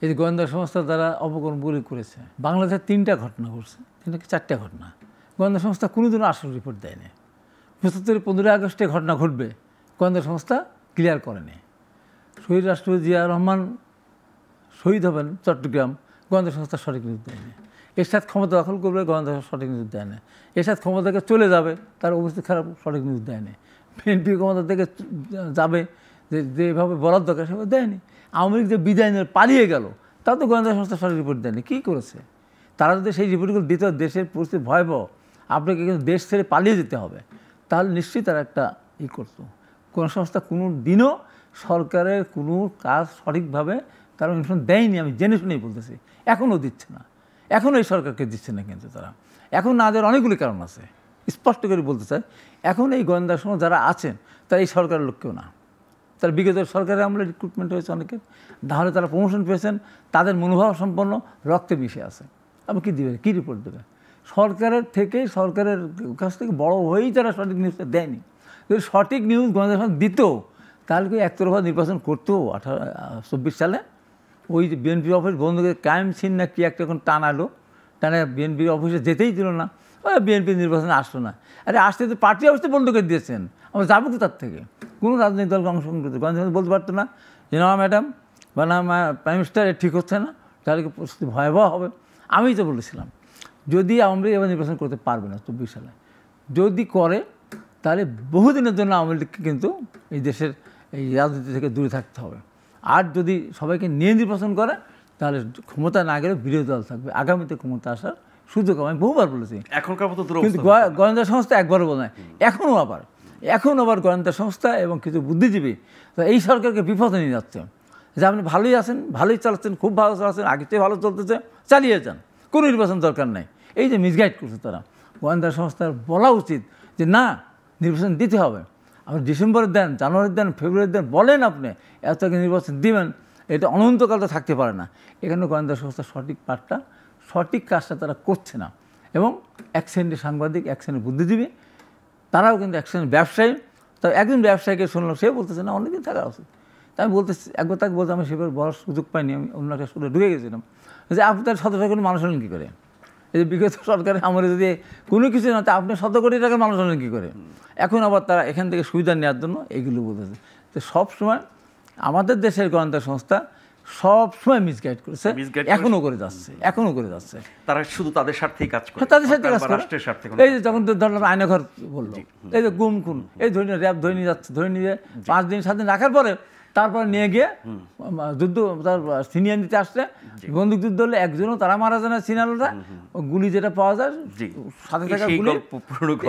এই যে গোয়েন্দা সংস্থা দ্বারা অপকর্মগুলি করেছে, বাংলাদেশে 3টা ঘটনা ঘটছে, 4টা ঘটনা। গোয়েন্দা সংস্থা কোনোদিনও আসল রিপোর্ট দেয়নি। 75 15ই আগস্টে ঘটনা ঘটবে, গোয়েন্দা সংস্থা ক্লিয়ার করেনি। শহীদ রাষ্ট্রপতি জিয়া রহমান শহীদ হবেন চট্টগ্রাম, গোয়েন্দা সংস্থা সঠিক নিউজ দেয়নি। এরশাদ ক্ষমতা দখল করবে, গোয়েন্দা সংস্থা সঠিক নিউজ দেয় না। এরশাদ ক্ষমতা থেকে চলে যাবে, তার অবস্থা খারাপ, সঠিক নিউজ দেয়নি। বিএনপি ক্ষমতা থেকে যাবে, যেভাবে বরাদ্দ দরকার সেভাবে দেয়নি। আওয়ামী লীগ যে বিদায় নিয়ে পালিয়ে গেল, তাও তো গোয়েন্দা সংস্থা সঠিক রিপোর্ট দেয়নি। কী করেছে তারা? যদি সেই রিপোর্টগুলো দিত, দেশের পরিস্থিতি ভয়াবহ, আপনাকে কিন্তু দেশ ছেড়ে পালিয়ে যেতে হবে, তাহলে নিশ্চয়ই তারা একটা করতো। কোনো সংস্থা কোনো দিনও সরকারের কোনো কাজ সঠিকভাবে তারা ইনফরমেশন দেয়নি, আমি জেনে শুনেই বলতেছি। এখনও দিচ্ছে না, এখনও এই সরকারকে দিচ্ছে না। কিন্তু তারা এখন না দেওয়ার অনেকগুলি কারণ আছে, স্পষ্ট করে বলতে চাই। এখন এই গোয়েন্দা সংস্থা যারা আছেন তারা এই সরকারের লোক কেউ না। তারা বিগত সরকারের আমলে রিক্রুটমেন্ট হয়েছে অনেকের, নাহলে তারা প্রমোশন পেয়েছেন, তাদের মনোভাব সম্পন্ন রক্তে মিশে আছে। আপনি কী দেবে, কী রিপোর্ট দেবে? সরকারের থেকে, সরকারের কাছ থেকে বড় হয়েই তারা সঠিক নিউজটা দেয়নি। যদি সঠিক নিউজ গোয়েন্দা সংস্থা দিত, তাহলে কি একতরফা নির্বাচন করতো 24 সালে? ওই যে বিএনপির অফিস বন্ধ করে ক্রাইম সিন না কি একটা এখন টানালো, টানা বিএনপির অফিসে যেতেই দিল না, ওই বিএনপি নির্বাচনে আসলো না। আরে আসতে তো পার্টি অফিসে বন্ধ করে দিয়েছেন, আমরা যাবো তো তার থেকে? কোনো রাজনৈতিক দলকে অংশগ্রহণ করতে গোয়েন্দা সংস্থা বলতে পারতো না যে না ম্যাডাম বা না প্রাইম মিনিস্টার এ ঠিক হচ্ছে না, তাহলে কি পরিস্থিতি ভয়াবহ হবে? আমিই তো বলেছিলাম যদি আওয়ামী লীগ এবার নির্বাচন করতে পারবে না 24 সালে, যদি করে তাহলে বহুদিনের জন্য আওয়ামী লীগকে কিন্তু এই দেশের এই রাজনীতি থেকে দূরে থাকতে হবে। আর যদি সবাইকে নিয়ে নির্বাচন করে, তাহলে ক্ষমতা না গেলে বিরোধী দল থাকবে, আগামীতে ক্ষমতা আসার সুযোগ। আমি বহুবার বলেছি, এখনকার মতো কিন্তু গোয়েন্দা সংস্থা একবারও বলে না। এখনও আবার গোয়েন্দা সংস্থা এবং কিছু বুদ্ধিজীবী এই সরকারকে বিপদে নিয়ে যাচ্ছে, যে আপনি ভালোই আছেন, ভালোই চালাচ্ছেন, খুব ভালো চালাচ্ছেন, আগে থেকে ভালো চলতেছে, চালিয়ে যান, কোনো নির্বাচন দরকার নেই। এই যে মিসগাইড করছে তারা, গোয়েন্দা সংস্থার বলা উচিত যে না, নির্বাচন দিতে হবে। আপনি ডিসেম্বরে দেন, জানুয়ারি দেন, ফেব্রুয়ারি দেন, বলেন আপনি এত আগে নির্বাচন দিবেন, এটা অনন্তকাল তো থাকতে পারে না। এখানে গোয়েন্দা সংস্থার সঠিক পাঠটা, সঠিক কাজটা তারা করছে না। এবং এক শ্রেণীর সাংবাদিক, এক শ্রেণীর বুদ্ধিজীবী, তারাও কিন্তু এক শ্রেণীর ব্যবসায়ী। তো একজন ব্যবসায়ীকে শুনলাম, সে বলতেছে না অনেকদিন থাকা উচিত। তাই আমি বলতেছি, একবার তাকে বলতে আমি সেভাবে বলার সুযোগ পাইনি, আমি অন্য একটা সুরে ঢুকে গেছিলাম যে আপনি তার 17 কোটি মানুষ হলেন কী করে? এই যে বিগত সরকারে আমার যদি কোনো কিছু না, তা আপনি 17 কোটি টাকার মানুষ হলেন কী করে? এখন আবার তারা এখান থেকে সুবিধা নেওয়ার জন্য এইগুলো বলতেছে। তো সবসময় আমাদের দেশের গোয়েন্দা সংস্থা সবসময় মিসগাইড করেছে, এখনও করে যাচ্ছে। তারা শুধু তাদের স্বার্থেই কাজ করে, তাদের সাথে কাজ করে। এই যে যখন ধরলাম আয়নাঘর বললো, এই যে গুম খুন, এই ধরে নিয়ে র্যাব ধরে নিয়ে যাচ্ছে, ধরে নিয়ে 5 দিন 7 দিন রাখার পরে তারপর নিয়ে গিয়ে যুদ্ধ, তার সিনিয়র নিতে আসছে, বন্দুক যুদ্ধ হলে একজনও তারা মারা যায় না, সিনিয়ররা গুলি যেটা পাওয়া যায় সাথে থাকা গুলি,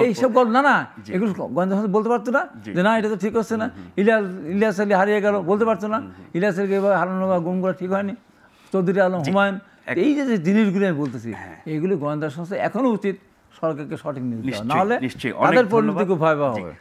এইসব গল্প না এগুলো গোয়েন্দা সংস্থা বলতে পারতো না যে না এটা তো ঠিক হচ্ছে না। ইলিয়াস আলী হারিয়ে গেল, বলতে পারতো না ইলিয়াস আলীকে এভাবে হারানো বা গুম করা ঠিক হয়নি। চৌধুরী আলম, হুমায়ুন, এই যে জিনিসগুলো আমি বলতেছি, এইগুলি গোয়েন্দা সংস্থা এখনও উচিত সরকারকে সঠিক নিউজ দেওয়া, নাহলে তাদের পরিণতি খুব ভয়াবহ হবে।